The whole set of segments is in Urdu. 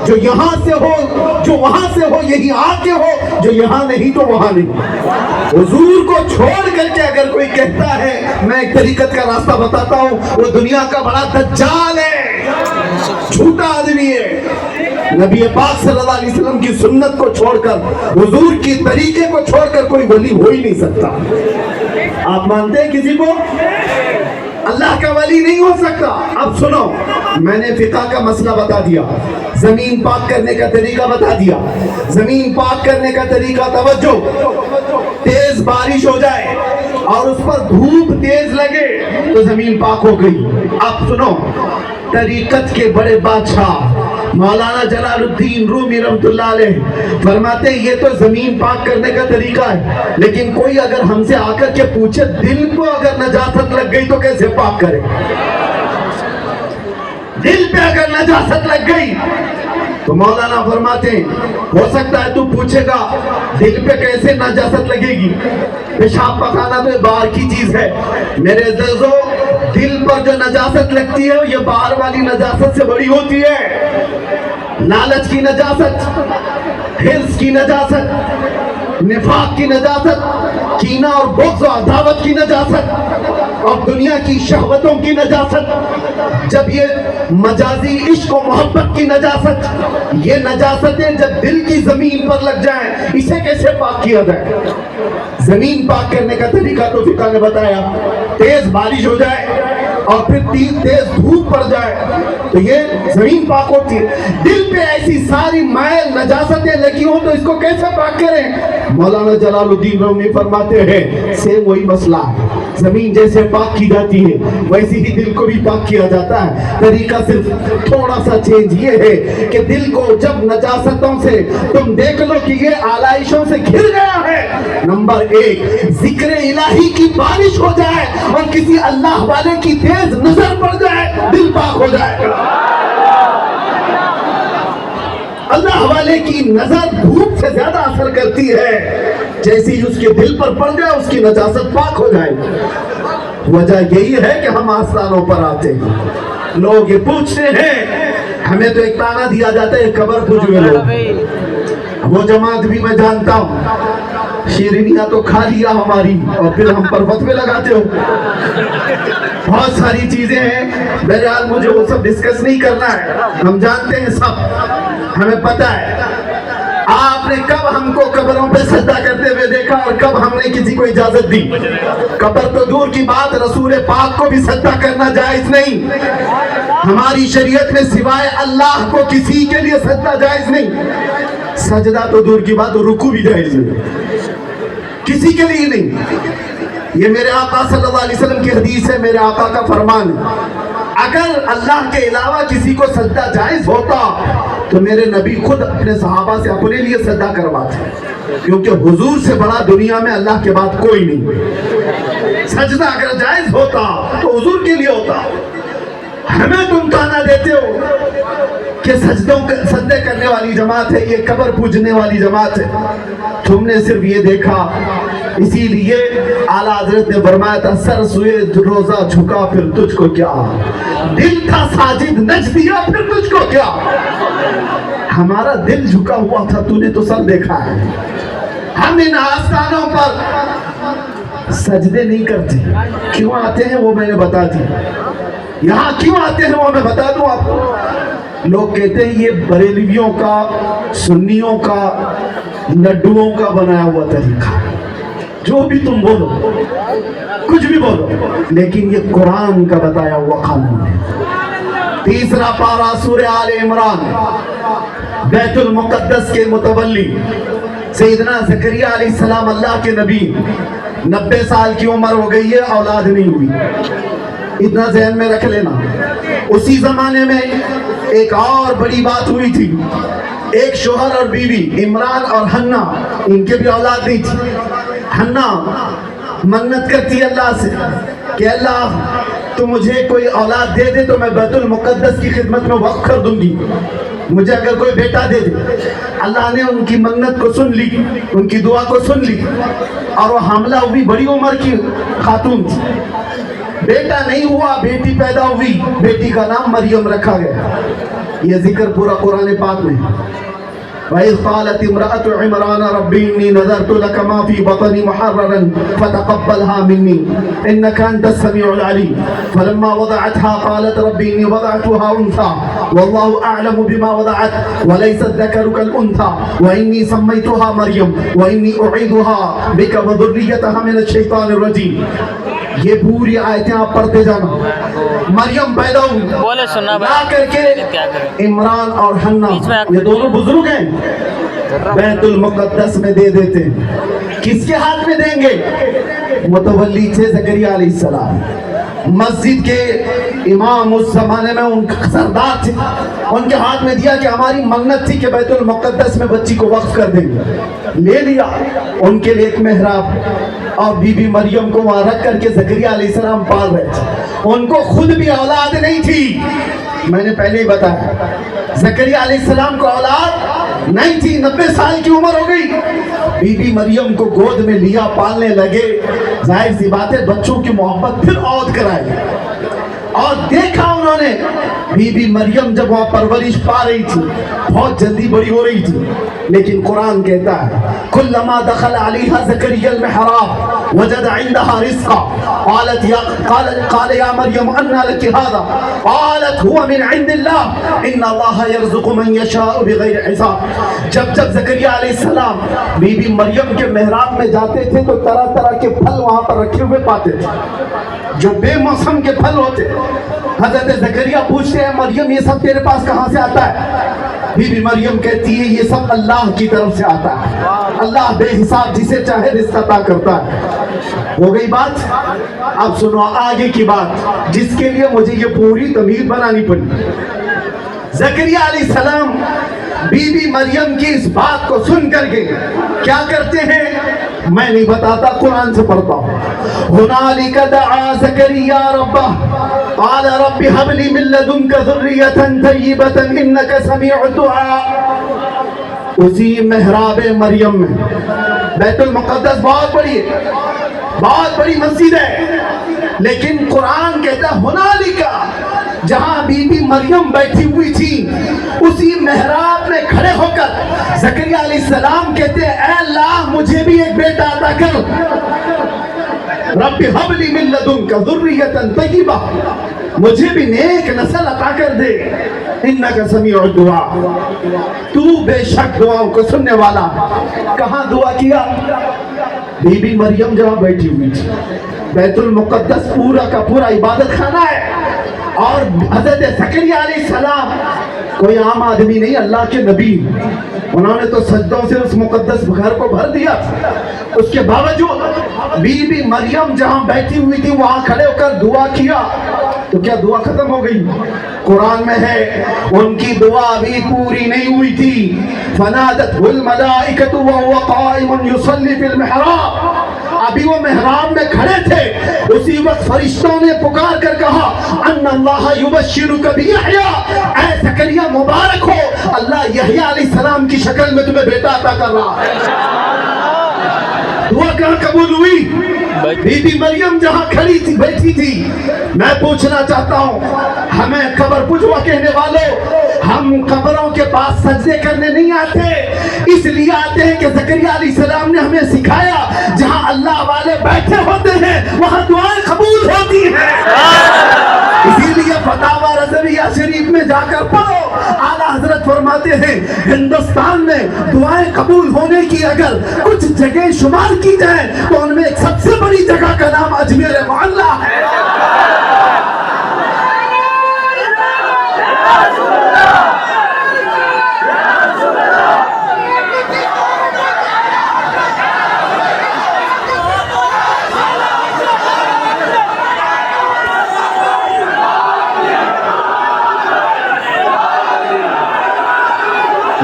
جو یہاں سے ہو جو وہاں سے ہو یہی آگے ہو، جو یہاں نہیں تو وہاں نہیں۔ حضور کو چھوڑ کر کے اگر کوئی کہتا ہے میں ایک طریقت کا راستہ بتاتا ہوں، وہ دنیا کا بڑا دجال ہے، جھوٹا آدمی ہے۔ نبی پاک صلی اللہ علیہ وسلم کی سنت کو چھوڑ کر، حضور کی طریقے کو چھوڑ کر کوئی ولی ہو ہی نہیں سکتا۔ آپ مانتے ہیں کسی کو؟ اللہ کا ولی نہیں ہو سکتا۔ اب سنو، میں نے فقہ کا مسئلہ بتا دیا، زمین پاک کرنے کا طریقہ بتا دیا۔ زمین پاک کرنے کا طریقہ، توجہ، تیز بارش ہو جائے اور اس پر دھوپ تیز لگے تو زمین پاک ہو گئی۔ اب سنو، طریقت کے بڑے بادشاہ مولانا جلال الدین رومی رحمۃ اللہ علیہ فرماتے ہیں یہ تو زمین پاک کرنے کا طریقہ ہے، لیکن کوئی اگر ہم سے آ کر کے پوچھے دل کو اگر نجاست لگ گئی تو کیسے پاک کرے؟ دل پہ اگر نجاست لگ گئی تو مولانا فرماتے ہیں ہو سکتا ہے تو پوچھے گا دل پہ کیسے نجاست لگے گی؟ پیشاب پخانا تو باہر کی چیز ہے میرے عزیزو، دل پر جو نجاست لگتی ہے یہ باہر والی نجاست سے بڑی ہوتی ہے۔ لالچ کی نجاست، حرص کی نجاست، نفاق کی نجاست، کینہ اور بغض و عداوت کی نجاست اور دنیا کی شہوتوں کی نجاست، جب یہ مجازی عشق و محبت کی نجاست، یہ نجاستیں جب دل کی زمین پر لگ جائیں اسے کیسے پاک کیا جائے؟ زمین پاک کرنے کا طریقہ تو فقہ نے بتایا، تیز بارش ہو جائے اور پھر تیز دھوپ پڑ جائے تو یہ زمین پاک ہوتی ہے۔ دل پہ ایسی ساری مائل نجاستیں لگی ہوں تو اس کو کیسے پاک کریں؟ مولانا جلال الدین رومی فرماتے ہیں سیم وہی مسئلہ ہے، زمین جیسے پاک کی جاتی ہے ویسی ہی دل کو بھی پاک کیا جاتا ہے۔ طریقہ صرف تھوڑا سا چینج یہ ہے کہ دل کو جب نجاستوں سے تم دیکھ لو کہ یہ آلائشوں سے گھر گیا ہے، نمبر ایک ذکر الہی کی بارش ہو جائے اور کسی اللہ والے کی تیز نظر پڑ جائے دل پاک ہو جائے گا۔ اللہ والے کی نظر دھوپ سے زیادہ اثر کرتی ہے، جیسی اس کے دل پر پڑ جائے اس کی نجاست پاک ہو جائے گی۔ وجہ یہی ہے کہ ہم آستانوں پر آتے ہیں، لوگ یہ پوچھتے ہیں، ہمیں تو ایک تانا دیا جاتا ہے قبر پوج ہوئے لوگ، وہ جماعت بھی میں جانتا ہوں، شیرینیاں تو کھا لیا ہماری اور پھر ہم پر فتوے لگاتے ہو، بہت ساری چیزیں ہیں، بہرحال مجھے وہ سب ڈسکس نہیں کرنا ہے، ہم جانتے ہیں سب، ہمیں پتہ ہے آپ نے کب ہم کو قبروں پہ سجدہ کرتے ہوئے دیکھا اور کب ہم نے کسی کو اجازت دی؟ قبر تو دور کی بات، رسول پاک کو بھی سجدہ کرنا جائز نہیں، ہماری شریعت میں سوائے اللہ کو کسی کے لیے سجدہ جائز نہیں، سجدہ تو دور کی بات، رکوع بھی جائز نہیں، کسی کے لیے نہیں۔ یہ میرے آقا صلی اللہ علیہ وسلم کی حدیث ہے، میرے آقا کا فرمان ہے، اگر اللہ کے علاوہ کسی کو سجدہ جائز ہوتا تو میرے نبی خود اپنے صحابہ سے اپنے لیے سجدہ کرواتے، کیونکہ حضور سے بڑا دنیا میں اللہ کے بعد کوئی نہیں۔ سجدہ اگر جائز ہوتا تو حضور کے لیے ہوتا، ہمیں تم تانا دیتے ہو کہ سجدے کرنے والی جماعت ہے، یہ قبر پوجنے والی جماعت ہے، تم نے صرف یہ دیکھا، اسی لیے اعلیٰ حضرت نے فرمایا تھا سر سوئے روزہ جھکا پھر تجھ کو کیا، دل تھا ساجد نچ دیا پھر تجھ کو کیا۔ ہمارا دل جھکا ہوا تھا، تو نے تو سب دیکھا ہے، ہم ان آستانوں پر سجدے نہیں کرتے، کیوں آتے ہیں وہ میں نے بتا دی، یہاں کیوں آتے ہیں وہ میں بتا دوں آپ کو۔ لوگ کہتے ہیں یہ بریلویوں کا، سنیوں کا، لڈوؤں کا بنایا ہوا طریقہ، جو بھی تم بولو، کچھ بھی بولو، لیکن یہ قرآن کا بتایا ہوا قانون ہے۔ تیسرا پارہ سورہ آل عمران، بیت المقدس کے متولی سیدنا زکریا علیہ السلام، اللہ کے نبی، 90 سال کی عمر ہو گئی ہے، اولاد نہیں ہوئی، اتنا ذہن میں رکھ لینا۔ اسی زمانے میں ایک اور بڑی بات ہوئی تھی، ایک شوہر اور بیوی، عمران اور حنا، ان کے بھی اولاد نہیں تھی۔ حنا منت کرتی اللہ سے کہ اللہ تو مجھے کوئی اولاد دے دے تو میں بیت المقدس کی خدمت میں وقف کر دوں گی، مجھے اگر کوئی بیٹا دے دے۔ اللہ نے ان کی منت کو سن لی، ان کی دعا کو سن لی، اور وہ حاملہ ہوئی، بڑی عمر کی خاتون تھی، بیٹا نہیں ہوا، بیٹی پیدا ہوئی، بیٹی کا نام مریم رکھا گیا۔ یہ ذکر پورا قرآن پاک میں. وَإِذْ قَالَتِ امْرَأَةُ عِمْرَانَ رَبِّ إِنِّي نَذَرْتُ لَكَ مَا فِي بَطْنِي مُحَرَّرًا فَتَقَبَّلْهَا مِنِّي إِنَّكَ أَنْتَ السَّمِيعُ الْعَلِيمُ فَلَمَّا وَضَعَتْهَا قَالَتْ رَبِّ إِنِّي وَضَعْتُهَا أُنْثَى وَاللَّهُ أَعْلَمُ بِمَا وَضَعَتْ وَلَيْسَ الذَّكَرُ كَالْأُنْثَى وَإِنِّي سَمَّيْتُهَا مَرْيَمَ وَإِنِّي أُعِيذُهَا بِكَ وَذُرِّيَّتَهَا مِنَ الشَّيْطَانِ الرَّجِيمِ. یہ پوری آیتیں آپ پڑھتے جانا. مریم پیدا ہوئی لا کر کے عمران اور حنا یہ دونوں بزرگ ہیں بیت المقدس میں دے دیتے ہیں. کس کے ہاتھ میں دیں گے؟ متولی تھے زکریا علیہ السلام, مسجد کے امام اس زمانے میں ان کا سردار تھے. ان کے ہاتھ میں دیا کہ ہماری منت تھی کہ بیت المقدس میں بچی کو وقف کر دیں گے. لے لیا. ان کے لیے ایک محراب اور بی بی مریم کو وہاں رکھ کر کے زکریا علیہ السلام پال رہے تھے. ان کو خود بھی اولاد نہیں تھی. میں نے پہلے ہی بتایا زکریا علیہ السلام کو اولاد نہیں تھی. 90 سال کی عمر ہو گئی. بی بی مریم کو گود میں لیا, پالنے لگے. ظاہر سی بات ہے بچوں کی محبت پھر عود کرائی. اور دیکھا انہوں نے بی بی مریم جب وہاں پرورش پا رہی تھی بہت جلدی بڑی ہو رہی تھی. لیکن قرآن کہتا ہے کلما دخل علیہا زکریا المحراب وجد عندها رزقا قال یا مریم انا لك هذا قالت هو من عند الله ان الله يرزق من يشاء بغیر حساب. جب زکریا علیہ السلام بی بی مریم کے محراب میں جاتے تھے تو طرح طرح کے پھل وہاں پر رکھے ہوئے پاتے تھے جو بے موسم کے پھل ہوتے. حضرت زکریا پوچھتے ہیں مریم یہ سب تیرے پاس کہاں سے آتا ہے؟ بی بی مریم کہتی ہے یہ سب اللہ کی طرف سے آتا ہے. اللہ بے حساب جسے چاہے رزق عطا کرتا ہے. ہو گئی بات. اب سنو آگے کی بات جس کے لیے مجھے یہ پوری تمہید بنانی پڑی. زکریا علیہ السلام بی بی مریم کی اس بات کو سن کر کے کیا کرتے ہیں میں نہیں بتاتا, قرآن سے پڑھتا ہوں. هنالک دعا زکریا ربہ قال رب هب لي من لدنك ذرية طيبة انك سميع الدعاء. اسی محراب مریم میں بیت المقدس بہت بڑی ہے, بہت بڑی مسجد ہے, لیکن قرآن کہتا ہے ہنالکا جہاں بی بی مریم بیٹھی ہوئی تھی اسی محراب میں کھڑے ہو کر زکریا علیہ السلام کہتے ہیں اے اللہ مجھے بھی ایک بیٹا عطا کر. رب هب لي من لدنك ذرية طيبة مجھے بھی نیک نسل عطا کر دے. انک سمیع الدعاء تو بے شک دعاؤں کو سننے والا. کہاں دعا کیا؟ بی بی مریم جہاں بیٹھی ہوئی تھی. بیت المقدس پورا کا پورا عبادت خانہ ہے اور حضرت زکریا علیہ السلام کوئی عام آدمی نہیں, اللہ کے نبی. انہوں نے تو سجدوں سے اس مقدس گھر کو بھر دیا. اس کے باوجود بی بی مریم جہاں بیٹھی ہوئی تھی وہاں کھڑے ہو کر دعا کیا تو کیا دعا ختم ہو گئی؟ قرآن میں ہے ان کی دعا ابھی پوری نہیں ہوئی تھی. فنادته الملائکۃ وهو قائم یصلی فی المحراب. ابھی وہ محراب میں کھڑے تھے اسی وقت فرشتوں نے پکار کر کہا ان اللہ یبشرک بیحییٰ, اے زکریا مبارک ہو اللہ یحییٰ علیہ السلام کی شکل میں تمہیں بیٹا عطا کر رہا ہے. دعا کہاں قبول ہوئی؟ بی بی مریم جہاں کھڑی تھی بیٹھی تھی. میں پوچھنا چاہتا ہوں ہمیں قبر پجوا کہنے والوں, ہم قبروں کے پاس سجدے کرنے نہیں آتے, اس لیے آتے ہیں کہ زکریا علیہ السلام نے ہمیں سکھایا جہاں اللہ والے بیٹھے ہوتے ہیں وہاں دعائیں قبول ہوتی ہیں. اسی لیے فتاوی رضویہ شریف میں جا کر پڑھو, اعلیٰ حضرت فرماتے ہیں ہندوستان میں دعائیں قبول ہونے کی اگر کچھ جگہ شمار کی جائیں تو ان میں ایک سب سے بڑی جگہ کا نام اجمیر معلیٰ ہے.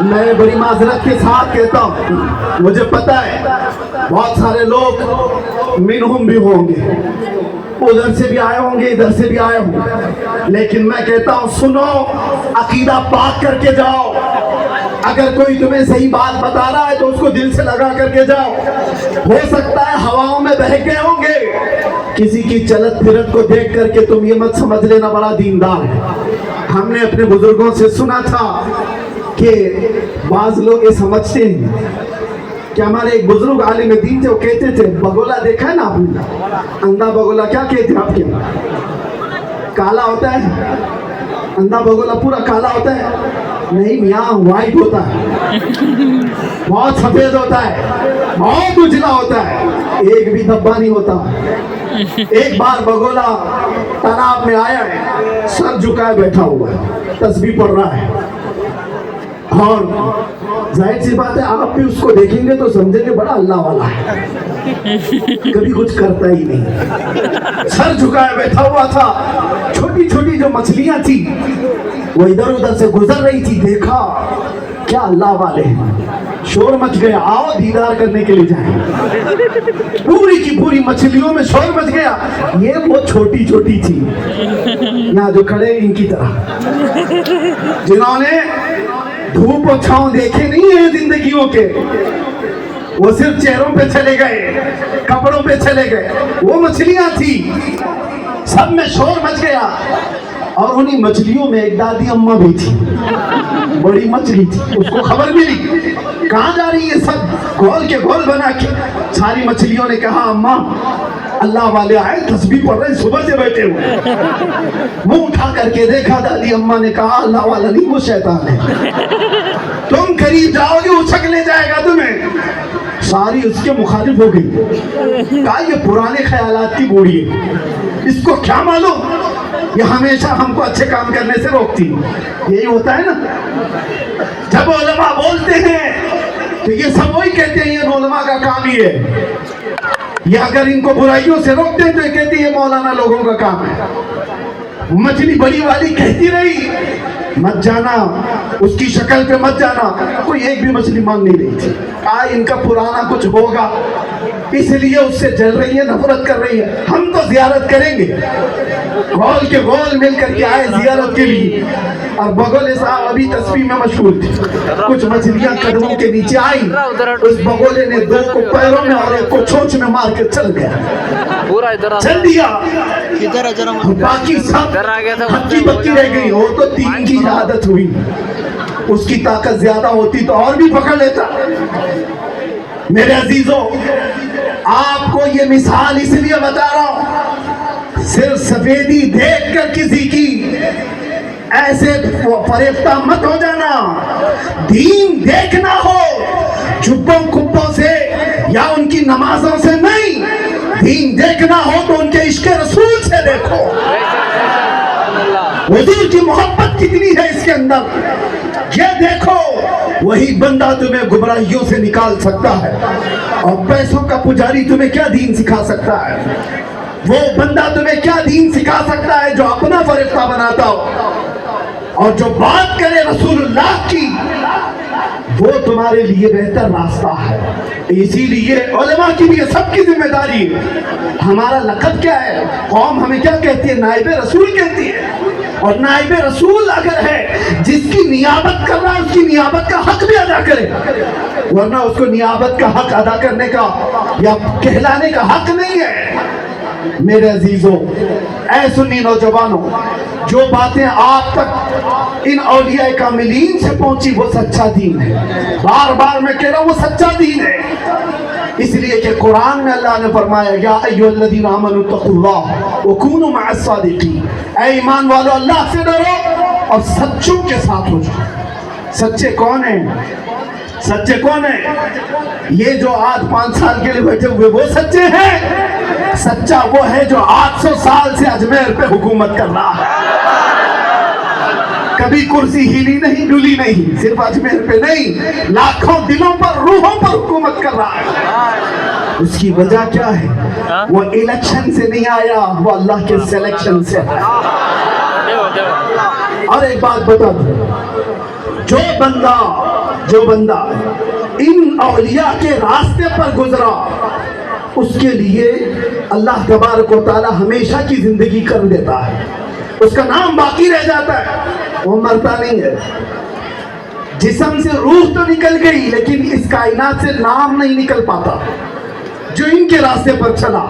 میں بڑی معذرت کے ساتھ کہتا ہوں مجھے پتہ ہے بہت سارے لوگ منہم بھی ہوں گے, ادھر سے بھی آئے ہوں گے ادھر سے بھی آئے ہوں گے, لیکن میں کہتا ہوں سنو عقیدہ پاک کر کے جاؤ. اگر کوئی تمہیں صحیح بات بتا رہا ہے تو اس کو دل سے لگا کر کے جاؤ. ہو سکتا ہے ہواؤں میں بہک گئے ہوں گے, کسی کی چلت پھرت کو دیکھ کر کے تم یہ مت سمجھ لینا بڑا دیندار ہے. ہم نے اپنے بزرگوں سے سنا تھا کہ بعض لوگ یہ سمجھتے ہیں کہ ہمارے ایک بزرگ عالم دین تھے، وہ کہتے تھے بگولا دیکھا ہے نا آپ نے، اندھا بگولا کیا کہتے ہیں آپ کے، کالا ہوتا ہے اندھا بگولا، پورا کالا ہوتا ہے؟ نہیں میاں، وائٹ ہوتا ہے، بہت سفید ہوتا ہے، بہت اجلا ہوتا ہے، ایک بھی دھبا نہیں ہوتا۔ ایک بار بگولا تالاب میں آیا ہے، سر جھکائے بیٹھا ہوا ہے، تسبیح پڑھ رہا ہے، اور ظاہر سی بات ہے آپ بھی اس کو دیکھیں گے تو سمجھیں گے بڑا اللہ والا ہے، کبھی کچھ کرتا ہی نہیں، سر جھکائے بیٹھا ہوا تھا۔ چھوٹی چھوٹی جو مچھلیاں تھی وہ ادھر ادھر سے گزر رہی تھی، دیکھا کیا اللہ والے ہیں، شور مچ گیا، آؤ دیدار کرنے کے لیے جائیں۔ پوری کی پوری مچھلیوں میں شور مچ گیا، یہ وہ چھوٹی چھوٹی تھی یہاں جو کھڑے ان کی طرح، جنہوں نے دھوپ و چھاؤں دیکھے نہیں ہیں زندگیوں کے، وہ صرف چہروں پہ چلے گئے، کپڑوں پہ چلے گئے، وہ مچھلیاں تھی، سب میں شور مچ گیا۔ اور انہی مچھلیوں میں ایک دادی اماں بھی تھی، بڑی مچھلی تھی، اس کو خبر ملی کہاں جا رہی ہے، سب گول کے گول بنا کے، ساری مچھلیوں نے کہا اماں اللہ والے آئے، تسبیح پڑھ رہے، صبح سے بیٹھے ہوئے، منہ اٹھا کر کے دیکھا، دادی اماں نے کہا اللہ والا نہیں، وہ شیطان ہے، تم قریب جاؤ گے اچھک لے جائے گا تمہیں۔ ساری اس کے مخالف ہو گئی، کہا یہ پرانے خیالات کی بوڑھی ہے، اس کو کیا معلوم، یہ ہمیشہ ہم کو اچھے کام کرنے سے روکتی۔ یہی ہوتا ہے نا، جب علماء بولتے ہیں تو یہ سب وہی کہتے ہیں یہ علماء کا کام ہی ہے، یا اگر ان کو برائیوں سے روکتے ہیں تو یہ کہتے ہیں یہ مولانا لوگوں کا کام ہے۔ مچھلی بڑی والی کہتی رہی مت جانا، اس کی شکل پہ مت جانا، کوئی ایک بھی مچھلی مان نہیں رہی تھی، ان کا پرانا کچھ ہوگا اس لیے اس سے جل رہی ہے، نفرت کر رہی ہے، ہم تو زیارت کریں گے، گول کے گول مل کر کے آئے زیارت کے لیے۔ اور بگولے صاحب ابھی تسبیح میں مشغول تھے، کچھ مچھلیاں قدموں کے نیچے آئی، اس بگولے نے دو کو پیروں میں اور ایک کو چونچ میں مار کے چل گیا، چل دیا، باقی سب ہکی بکی رہ گئی، وہ تو تین کی عادت ہوئی، اس کی طاقت زیادہ ہوتی تو اور بھی پکڑ لیتا۔ میرے عزیزوں، آپ کو یہ مثال اس لیے بتا رہا ہوں، صرف سفیدی دیکھ کر کسی کی ایسے فریفتہ مت ہو جانا، دین دیکھنا ہو جبوں کبوں سے یا ان کی نمازوں سے نہیں، دین دیکھنا ہو تو ان کے عشق رسول سے دیکھو، حضور کی محبت کتنی ہے اس کے اندر، یہ دیکھو، وہی بندہ تمہیں گمراہیوں سے نکال سکتا ہے، اور پیسوں کا پجاری تمہیں کیا دین سکھا سکتا ہے، وہ بندہ تمہیں کیا دین سکھا سکتا ہے جو اپنا فرشتہ بناتا ہو اور جو بات کرے رسول اللہ کی، وہ تمہارے لیے بہتر راستہ ہے۔ اسی لیے علماء کی بھی یہ سب کی ذمہ داری ہے۔ ہمارا لقب کیا ہے؟ قوم ہمیں کیا کہتی ہے؟ نائب رسول کہتی ہے، اور نائب رسول اگر ہے جس کی نیابت کر رہا ہے اس کی نیابت کا حق بھی ادا کرے، ورنہ اس کو نیابت کا حق ادا کرنے کا یا کہلانے کا حق نہیں ہے۔ میرے عزیزوں، اے سنی نوجوانوں، جو باتیں آپ تک ان اولیاء کاملین سے پہنچی وہ سچا دین ہے، بار بار میں کہہ رہا ہوں وہ سچا دین ہے، اس لیے کہ قرآن میں اللہ نے فرمایا یا ایھا الذین آمنوا اتقوا اللہ وکونوا مع الصادقین، اے ایمان والو اللہ سے ڈرو اور سچوں کے ساتھ ہو جاؤ۔ سچے کون ہیں؟ سچے کون ہیں؟ یہ جو آج 5 سال کے لیے بیٹھے ہوئے وہ سچے ہیں؟ سچا وہ ہے جو 800 سال سے اجمیر پہ حکومت کر رہا ہے، کبھی کرسی ہلی نہیں ڈلی نہیں، صرف اجمیر پہ نہیں، لاکھوں دلوں پر روحوں پر حکومت کر رہا ہے۔ اس کی وجہ کیا ہے؟ وہ الیکشن سے نہیں آیا، وہ اللہ کے سلیکشن سے آیا۔ اور ایک بات بتا دوں، جو بندہ ان اولیاء کے راستے پر گزرا اس کے لیے اللہ تبارک و تعالی ہمیشہ کی زندگی کر دیتا ہے، اس کا نام باقی رہ جاتا ہے، وہ مرتا نہیں ہے۔ جسم سے روح تو نکل گئی لیکن اس کائنات سے نام نہیں نکل پاتا جو ان کے راستے پر چلا۔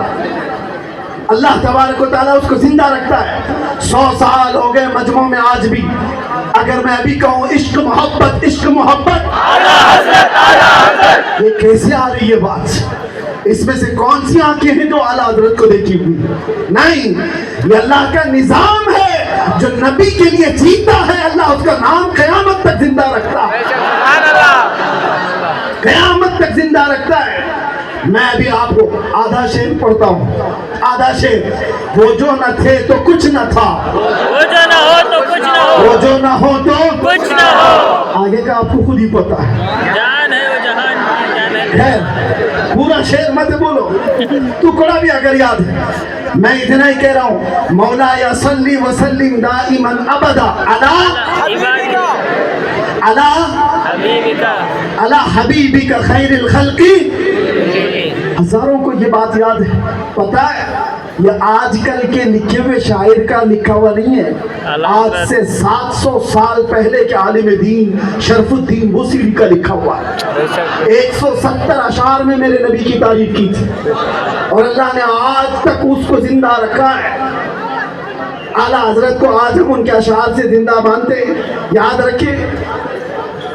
اللہ تبارک و تعالیٰ اس کو زندہ رکھتا ہے. 100 سال ہو گئے مجمع میں, آج بھی اگر میں ابھی کہوں عشق محبت عشق محبت, یہ کیسے آ رہی ہے بات؟ اس میں سے کون سی آنکھیں ہیں جو اعلیٰ حضرت کو دیکھی ہوئی؟ نہیں, یہ اللہ کا نظام ہے جو نبی کے لیے جیتا ہے. اللہ اس کا نام قیامت تک زندہ رکھتا ہے, قیامت تک زندہ رکھتا ہے. میں ابھی آپ کو آدھا شعر پڑھتا ہوں, آدھا شعر. وہ جو نہ تھے تو کچھ نہ تھا, وہ جو نہ ہو تو کچھ نہ ہو, وہ جو نہ ہو تو کچھ نہ ہو. آگے کا آپ کو خود ہی پتا ہے. جان ہے وہ جہان کی جان ہے. خیر, پورا شعر مت بولو, ٹکڑا بھی اگر یاد ہے. میں اتنا ہی کہہ رہا ہوں, مولا یا صلی وسلم دائما ابدا علی حبیبک خیر الخلق. ہزاروں کو یہ بات یاد ہے, پتہ ہے یہ آج کل کے لکھے ہوئے شاعر کا لکھا ہوا نہیں ہے. آج سے 700 سال پہلے کے عالم دین شرف الدین بوسیری کا لکھا ہوا ہے. 170 اشعار میں میرے نبی کی تعریف کی تھی, اور اللہ نے آج تک اس کو زندہ رکھا ہے. اعلیٰ حضرت کو آج ہم ان کے اشعار سے زندہ مانتے ہیں. یاد رکھیں,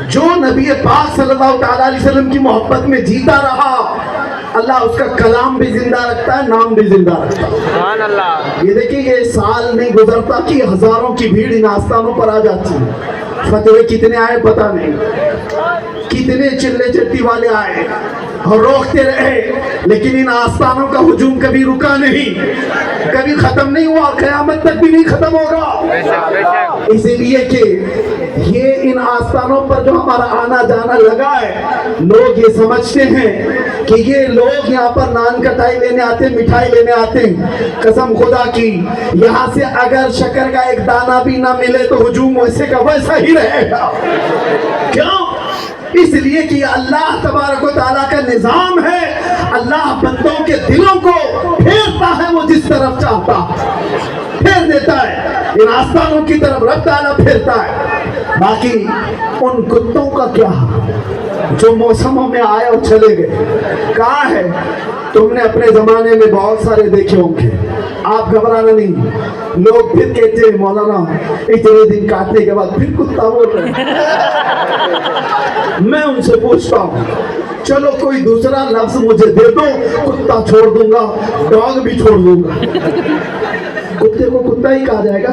جو نبی پاک صلی اللہ تعالیٰ علیہ وسلم کی محبت میں جیتا رہا, اللہ اس کا کلام بھی زندہ رکھتا ہے, نام بھی زندہ رکھتا ہے. سبحان اللہ. یہ دیکھیں, یہ سال نہیں گزرتا کہ ہزاروں کی بھیڑ ان آستانوں پر آ جاتی ہے. فتوے کتنے آئے پتہ نہیں, کتنے چلے چٹی والے آئے اور روکتے رہے, لیکن ان آستانوں کا ہجوم کبھی رکا نہیں, کبھی ختم نہیں ہوا, قیامت تک بھی نہیں ختم ہوگا. اسی لیے کہ یہ ان آستانوں پر جو ہمارا آنا جانا لگا ہے, لوگ یہ سمجھتے ہیں کہ یہ لوگ یہاں پر نان کٹائی لینے آتے ہیں, مٹھائی لینے آتے ہیں. قسم خدا کی, یہاں سے اگر شکر کا ایک دانہ بھی نہ ملے تو ہجوم ویسے کا ویسا ہی رہے گا. کیوں؟ اس لیے کہ اللہ تبارک و تعالیٰ کا نظام ہے. اللہ بندوں کے دلوں کو پھیرتا ہے وہ جس طرف چاہتا, پھیر دیتا ہے. ان آستانوں کی طرف رب تعالیٰ پھیرتا ہے. باقی ان کتوں کا کیا جو موسموں میں آئے اور چلے گئے؟ کہاں ہے؟ تم نے اپنے زمانے میں بہت سارے دیکھے ہوں گے, آپ گھبرانا نہیں. لوگ پھر کہتے ہیں مولانا اتنے دن کاٹنے کے بعد پھر کتا بول رہے ہیں. میں ان سے پوچھتا ہوں, چلو کوئی دوسرا لفظ مجھے دے دو, کتا چھوڑ دوں گا, ڈاگ بھی چھوڑ دوں گا. کتے کو کتا ہی کہا جائے گا,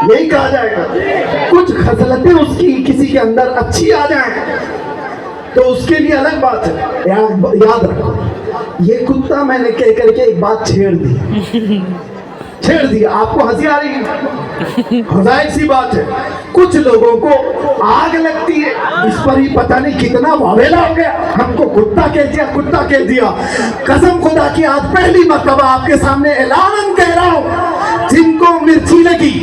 یہی کہا جائے گا. کچھ خصلتیں اس کی کسی کے اندر اچھی آ جائیں تو اس کے لیے الگ بات ہے. یاد رکھو, یہ کتا میں نے کہہ کر کے ایک بات چھیڑ دی, آپ کو ہنسی آ رہی ہے, ظاہر سی بات ہے. کچھ لوگوں کو آگ لگتی ہے, اس پر ہی پتہ نہیں کتنا واویلا ہو گیا, ہم کو کتا کہہ دیا. قسم خدا کی آج پہلی مرتبہ آپ کے سامنے اعلان کہہ رہا ہوں, جن کو مرچی لگی,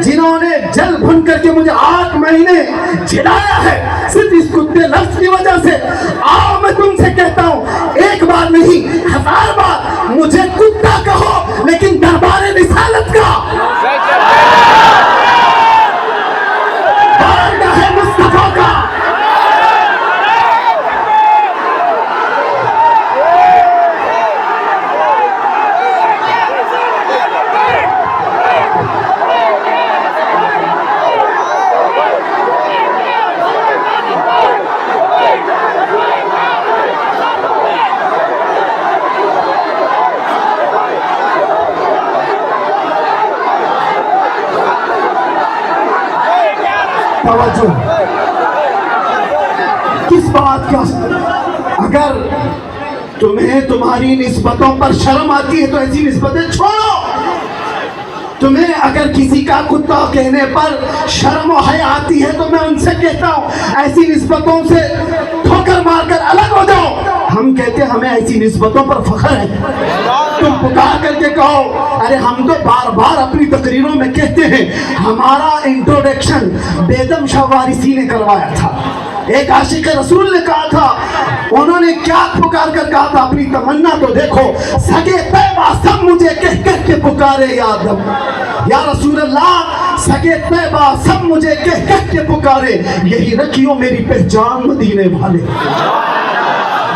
جنہوں نے جل بھن کر کے مجھے 8 مہینے جھلایا ہے صرف اس کتے لفظ کی وجہ سے, آؤ میں تم سے کہتا ہوں, ایک بار نہیں 1000 بار مجھے کتا کہو, لیکن دربار رسالت کا, بارگاہ مصطفیٰ کا توجہ. کس بات کا؟ اگر تمہیں تمہاری نسبتوں پر شرم آتی ہے تو ایسی نسبتیں چھوڑو. تمہیں اگر کسی کا کتا کہنے پر شرم و حیا آتی ہے تو میں ان سے کہتا ہوں, ایسی نسبتوں سے ٹھوکر مار کر الگ ہو جاؤ. ہم کہتے ہیں ہمیں ایسی نسبتوں پر فخر ہے. تم پکار کر کے کہو, ارے ہم تو بار بار اپنی تقریروں میں کہتے ہیں, ہمارا انٹروڈکشن بیگم شاہ وارثی نے کروایا تھا. ایک عاشق رسول نے کہا تھا, انہوں نے کیا پکار کر کہا تھا, اپنی تمنا تو دیکھو, سگے طیبہ سب مجھے کہہ کہہ کے پکارے یا رسول اللہ, سگے طیبہ سب مجھے کہہ کہہ کے پکارے, یہی رکھیو میری پہچان مدینے والے,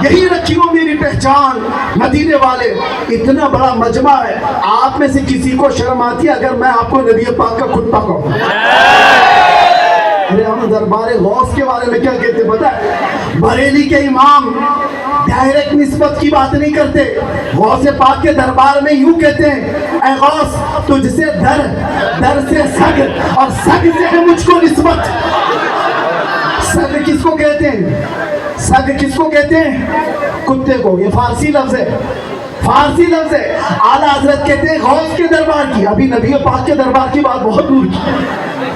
یہی رکھیو میری پہچان مدینے والے اتنا بڑا مجمع ہے، آپ میں سے کسی کو شرم آتی ہے اگر میں آپ کو نبی پاک کا کتا کہوں؟ ارے ہم دربار غوث کے بارے میں کیا کہتے پتہ ہے؟ بریلی کے امام ڈائریکٹ نسبت کی بات نہیں کرتے، غوث پاک کے دربار میں یوں کہتے ہیں، اے غوث تجھ سے در سے سگ اور سگ سے ہے مجھ کو نسبت۔ سگ کس کو کہتے ہیں؟ سگ کس کو کہتے ہیں؟ کتے کو۔ یہ فارسی لفظ ہے، فارسی لفظ ہے۔ اعلیٰ حضرت کہتے ہیں غوث کے دربار کی، ابھی نبی پاک کے دربار کی بات بہت دور کی،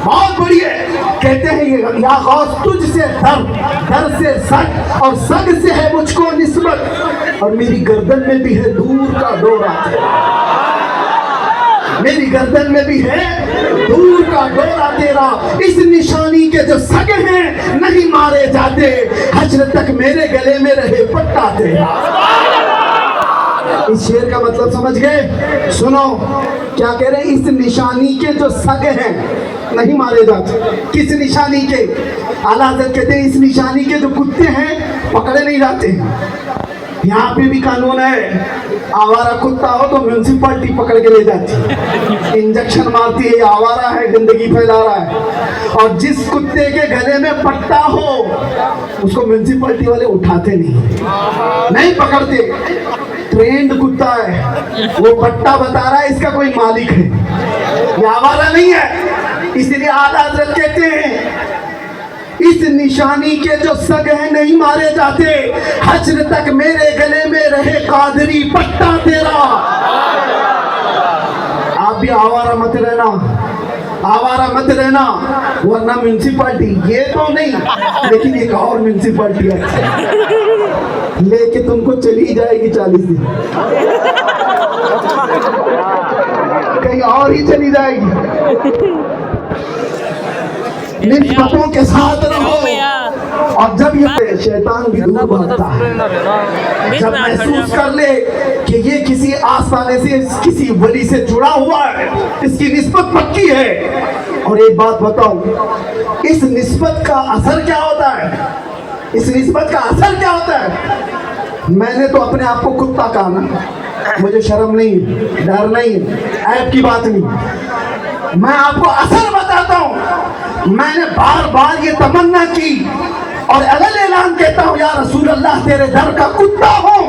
بہت بڑی ہے۔ کہتے ہیں یا غوث تجھ سے در سے سگ اور سگ سے ہے مجھ کو نسبت، اور میری گردن میں بھی ہے دور کا ڈورا، میری گردن میں بھی ہے دور کا ڈورا تیرا، اس نشانی کے جو سگ ہیں نہیں مارے جاتے، حشر تک میرے گلے میں رہے پٹا تیرا۔ اس شعر کا مطلب سمجھ گئے؟ سنو کیا کہہ رہے ہیں، اس نشانی کے جو سگ ہیں نہیں مارے جاتے۔ کس نشانی کے؟ اعلیٰ حضرت کہتے ہیں اس نشانی کے جو کتے ہیں پکڑے نہیں جاتے ہیں۔ یہاں پہ بھی قانون ہے، آوارہ کتا ہو تو میونسپلٹی پکڑ کے لے جاتی ہے، انجیکشن مارتی ہے، یہ آوارہ ہے، گندگی پھیلا رہا ہے۔ اور جس کتے کے گلے میں پٹا ہو اس کو میونسپلٹی والے اٹھاتے نہیں پکڑتے۔ ٹرینڈ کتا ہے، وہ پٹا بتا رہا ہے اس کا کوئی مالک ہے، یہ آوارہ نہیں ہے۔ اس لیے اعلیٰ حضرت کہتے ہیں اس نشانی کے جو سگ ہیں نہیں مارے جاتے، حشر تک میرے گلے میں رہے قادری پٹا تیرا۔ آپ بھی آوارہ مت رہنا، آوارہ مت رہنا، ورنہ میونسپلٹی یہ تو نہیں لیکن ایک اور میونسپلٹی ہے لے کے تم کو چلی جائے گی 40 دن، کہیں اور ہی چلی جائے گی۔ نسبتوں کے ساتھ رہو، اور جب یہ شیطان بھی دور بھاگتا ہے، جب محسوس کر لے کہ یہ کسی آستانے سے کسی ولی سے جڑا ہوا ہے، اس کی نسبت پکی ہے۔ اور ایک بات بتاؤں، اس نسبت کا اثر کیا ہوتا ہے؟ اس نسبت کا اثر کیا ہوتا ہے؟ میں نے تو اپنے آپ کو کتا کہا نا، مجھے شرم نہیں، ڈر نہیں، عیب کی بات نہیں، میں آپ کو اثر بتاتا ہوں۔ میں نے بار بار یہ تمنا کی اور علل اعلان کہتا ہوں یا رسول اللہ تیرے در کا کتا ہوں۔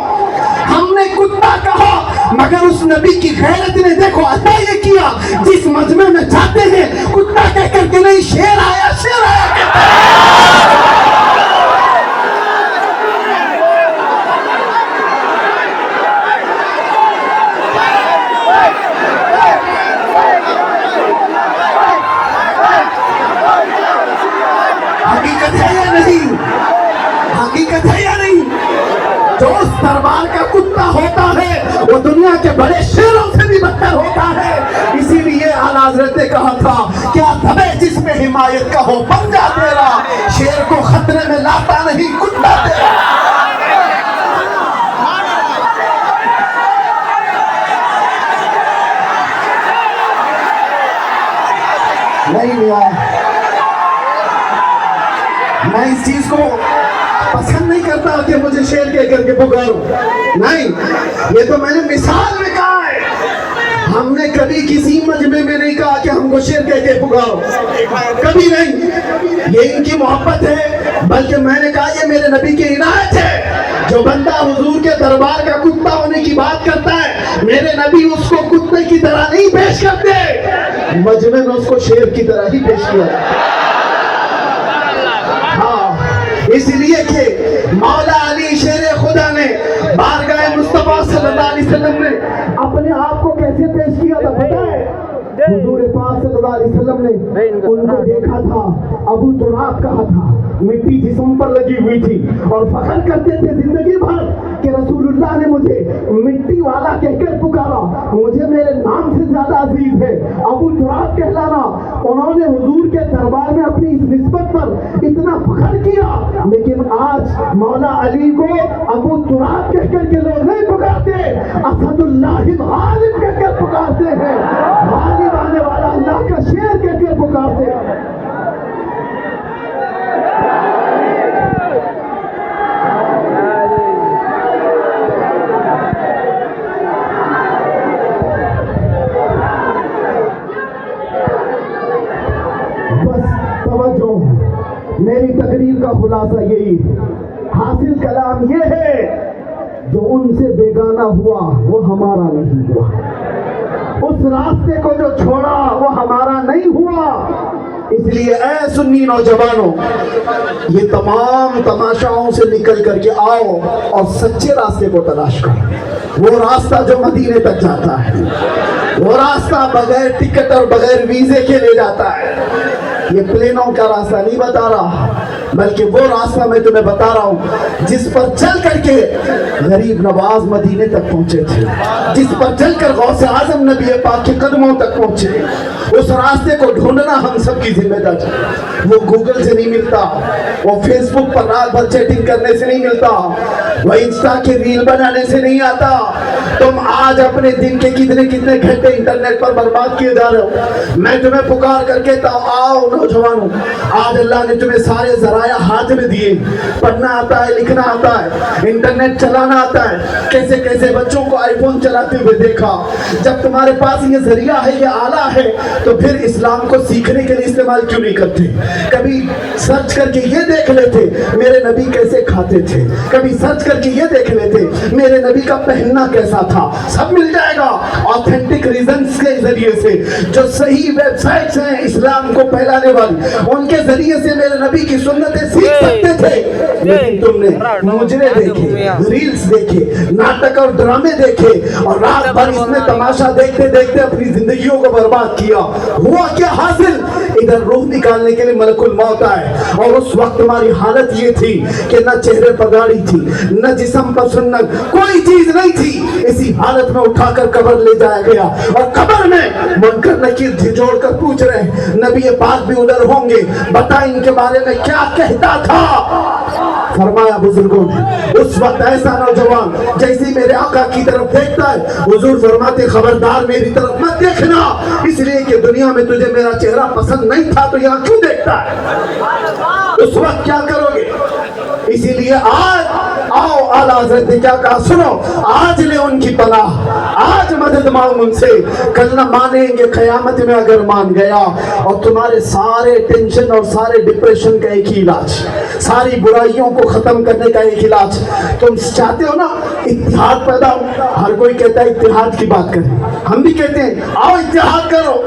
ہم نے کتا کہا مگر اس نبی کی غیرت نے دیکھو عطا یہ کیا، جس مجمع میں جاتے ہیں کتا کہہ کر کے نہیں شیر آیا کہتا ہے۔ حقیقت ہے یا نہیں؟ جو اس دربار کا کتا ہوتا ہے وہ دنیا کے بڑے شیروں سے بھی بدتر ہوتا ہے۔ اسی لیے اعلیٰ حضرت نے کہا تھا کیا دبے جس میں حمایت کا ہو پنجہ تیرا، شیر کو خطرے میں لاتا نہیں کتا تیرا۔ نہیں آیا، میں اس چیز کو پسند نہیں کرتا کہ مجھے شیر کہہ کر کے پکارو، نہیں، یہ تو میں نے مثال میں کہا ہے۔ ہم نے کبھی کسی مجمع میں نہیں کہا کہ ہم کو شیر کہہ کے پکارو، کبھی نہیں، یہ ان کی محبت ہے، بلکہ میں نے کہا یہ میرے نبی کی عنایت ہے۔ جو بندہ حضور کے دربار کا کتا ہونے کی بات کرتا ہے میرے نبی اس کو کتے کی طرح نہیں پیش کرتے، مجمع میں اس کو شیر کی طرح ہی پیش کیا۔ اس لیے کہ مولا علی شیر خدا نے بارگاہ مصطفیٰ صلی اللہ علیہ وسلم نے اپنے آپ کو کیسے پیش کیا تھا پتہ ہے؟ حضور پاک صلی اللہ علیہ وسلم نے ان کو دیکھا تھا، ابو تراب کہا تھا، مٹی جسم پر لگی ہوئی تھی اور فخر کرتے تھے زندگی بھر کہ رسول اللہ نے مجھے مٹی والا کہہ کر پکارا، مجھے میرے نام سے زیادہ عزیز ہے ابو تراب کہلانا۔ انہوں نے حضور کے دربار میں اپنی اس نسبت پر اتنا فخر کیا، لیکن آج مولا علی کو ابو تراب کہہ کر کے لوگ نہیں پکارتے، اسد اللہ غالب کہہ کر پکارتے ہیں، غالب آنے والا اللہ کا شیر کہہ کر پکارتے ہیں۔ تحریر کا خلاصہ یہی حاصل کلام یہ ہے جو ان سے بیگانہ ہوا وہ ہمارا نہیں ہوا، اس راستے کو جو چھوڑا وہ ہمارا نہیں ہوا۔ اس لیے اے سنی نوجوانوں، یہ تمام تماشاؤں سے نکل کر کے آؤ اور سچے راستے کو تلاش کرو، وہ راستہ جو مدینے تک جاتا ہے، وہ راستہ بغیر ٹکٹ اور بغیر ویزے کے لے جاتا ہے۔ یہ پلینوں کا راستہ نہیں بتا رہا، بلکہ وہ راستہ میں تمہیں بتا رہا ہوں جس پر چل کر کے غریب نواز مدینے تک پہنچے تھے، جس پر چل کر غوث اعظم نبی پاک کے قدموں تک پہنچے۔ اس راستے کو ڈھونڈنا ہم سب کی ذمہ داری۔ وہ گوگل سے نہیں ملتا، وہ فیس بک پر رات بھر چیٹنگ کرنے سے نہیں ملتا، وہ انسٹا کے ریل بنانے سے نہیں آتا۔ تم آج اپنے دن کے کتنے گھنٹے انٹرنیٹ پر برباد کیے جا رہے ہو۔ میں تمہیں پکار کر کہتا ہوں، آؤ نوجوانوں، آج اللہ نے تمہیں سارے ذرائع ہاتھ میں دیے، پڑھنا آتا ہے، لکھنا آتا ہے، انٹرنیٹ چلانا آتا ہے۔ کیسے کیسے بچوں کو آئی فون چلاتے ہوئے دیکھا۔ جب تمہارے پاس یہ ذریعہ ہے، یہ آلہ ہے، تو پھر اسلام کو سیکھنے کے لیے استعمال کیوں نہیں کرتے؟ کبھی سرچ کر کے یہ دیکھ لیتے میرے نبی کیسے کھاتے تھے، کبھی سرچ کر کے یہ دیکھ لیتے میرے نبی کا پہننا کیسا تھا۔ سب مل جائے گا آتھینٹک ریزنز کے ذریعے سے، جو صحیح ویب سائٹس ہیں اسلام کو پھیلانے والی، ان کے ذریعے سے میرے نبی کی سنتیں سیکھ سکتے تھے۔ لیکن تم نے مجرے دیکھے، ریلز دیکھے، ناٹک اور ڈرامے دیکھے، اور رات بھر اس میں تماشا دیکھتے دیکھتے اپنی زندگیوں کو برباد کیا۔ ہوا کیا حاصل؟ ادھر روح نکالنے کے لیے ملک الموت آئے، اور اس وقت ہماری حالت یہ تھی کہ نہ چہرے پر داڑھی تھی، نہ جسم پر سنت، کوئی چیز نہیں تھی۔ اسی حالت میں اٹھا کر قبر لے جایا گیا، اور قبر میں منکر نکیر جھنجھوڑ کر پوچھ رہے ہیں، نبی پاک بھی ادھر ہوں گے، بتا ان کے بارے میں کیا کہتا تھا؟ فرمایا بزرگوں نے، اس وقت ایسا نوجوان جیسے میرے آقا کی طرف دیکھتا ہے، حضور فرماتے خبردار میری طرف مت دیکھنا، اس لیے کہ دنیا میں تجھے میرا چہرہ پسند نہیں تھا تو یہاں کیوں دیکھتا ہے؟ اس وقت کیا کرو گے؟ اسی لیے آج آؤ، اعلیٰ حضرت نے کیا کہا سنو، آج لے ان کی پناہ، آج مدد مانگ ان سے، کل نہ مانیں گے قیامت میں اگر مان گیا۔ اور تمہارے سارے ٹینشن اور سارے ڈپریشن کا ایک ہی علاج، ساری برائیوں کو ختم کرنے کا ایک علاج، تم چاہتے ہو نا اتحاد پیدا ہو؟ ہر کوئی کہتا ہے اتحاد کی بات کریں، ہم بھی کہتے ہیں آؤ اتحاد کرو،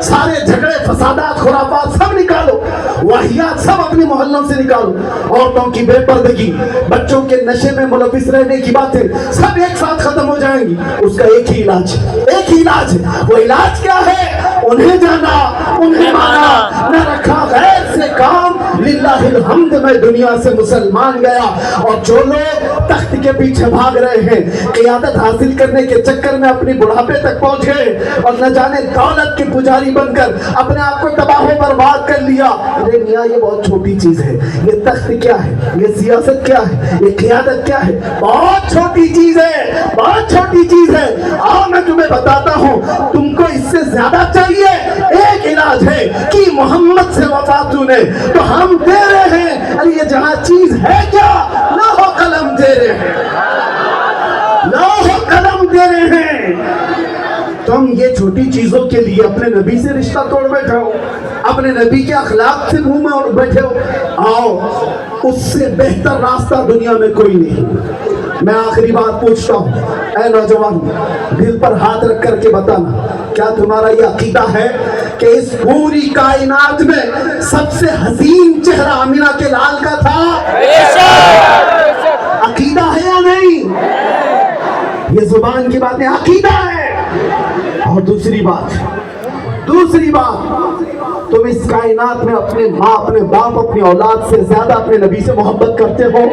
سارے جھگڑے فسادات خرافات سب نکالو، واہیات سب اپنے محلوں سے نکالو، عورتوں کی بے پردگی، بچوں کے نشے میں ملوث رہنے کی باتیں سب ایک ساتھ ختم ہو جائیں گی۔ اس کا ایک ہی علاج، ایک ہی علاج ہے۔ وہ علاج کیا ہے؟ انہیں جانا، انہیں مانا، نہ رکھا غیر سے کام، للہ الحمد میں دنیا سے مسلمان گیا۔ اور جو لوگ تخت کے پیچھے بھاگ رہے ہیں، قیادت حاصل کرنے کے چکر میں اپنی بڑھاپے تک پہنچ گئے، اور نہ جانے دولت کے پجاری بن کر اپنے آپ کو تباہ و برباد کر لیا۔ ارے میاں یہ بہت چھوٹی چیز ہے، یہ تخت کیا ہے، یہ سیاست کیا ہے، یہ قیادت کیا ہے، بہت چھوٹی چیز ہے، بہت چھوٹی چیز ہے۔ آؤ میں تمہیں بتاتا ہوں، تم کو اس سے زیادہ چاہیے، ایک علاج ہے کہ محمد سے وفا تو نے تو ہم دے رہے ہیں۔ ارے یہ جہاں چیز ہے کیا؟ لوح و قلم دے رہے ہیں، لوح و قلم دے رہے ہیں۔ تم یہ چھوٹی چیزوں کے لیے اپنے نبی سے رشتہ توڑ بیٹھے ہو، اپنے نبی کے اخلاق سے منہ میں بیٹھے ہو۔ آؤ، اس سے بہتر راستہ دنیا میں کوئی نہیں۔ میں آخری بات پوچھتا ہوں، اے نوجوان، دل پر ہاتھ رکھ کر کے بتانا، کیا تمہارا یہ عقیدہ ہے کہ اس پوری کائنات میں سب سے حسین چہرہ آمینہ کے لال کا تھا؟ عقیدہ ہے یا نہیں؟ یہ زبان کی باتیں عقیدہ ہے۔ اور دوسری بات، تم اس کائنات میں اپنے ماں، اپنے باپ، اپنی اولاد سے زیادہ اپنے نبی سے محبت کرتے ہو؟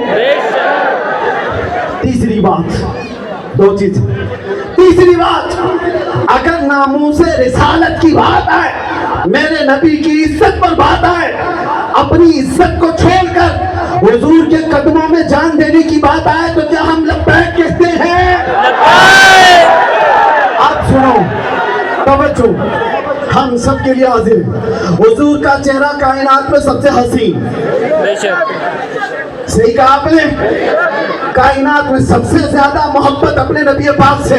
تیسری بات، دو چیز۔ تیسری بات، اگر ناموس رسالت کی بات آئے، میرے نبی کی عزت پر بات آئے، اپنی عزت کو چھوڑ کر حضور کے قدموں میں جان دینے کی بات آئے، تو کیا ہم لبیک کہتے ہیں؟ آپ سنو، توجہ، ہم سب کے لیے حاضر ہے، حضور کا چہرہ کائنات میں سب سے حسین، صحیح کہا آپ نے، کائنات میں سب سے زیادہ محبت اپنے نبی پاک سے،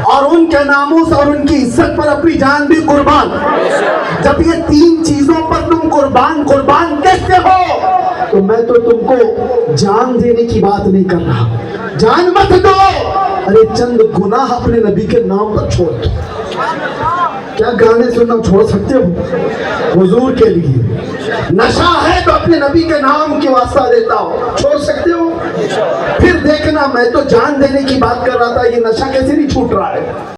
اور ان کے ناموس اور ان کی عزت پر اپنی جان بھی قربان۔ جب یہ تین چیزوں پر تم قربان کہتے ہو میں تو تم کو جان دینے کی بات نہیں کر رہا. جان مت دو, ارے چند گناہ اپنے نبی کے نام پر چھوڑ دو. کیا گانے سننا چھوڑ سکتے ہو حضور کے لیے؟ نشہ ہے تو اپنے نبی کے نام کی واسطہ دیتا ہو, چھوڑ سکتے ہو؟ پھر دیکھنا, میں تو جان دینے کی بات کر رہا تھا, یہ نشہ کیسے نہیں چھوٹ رہا ہے.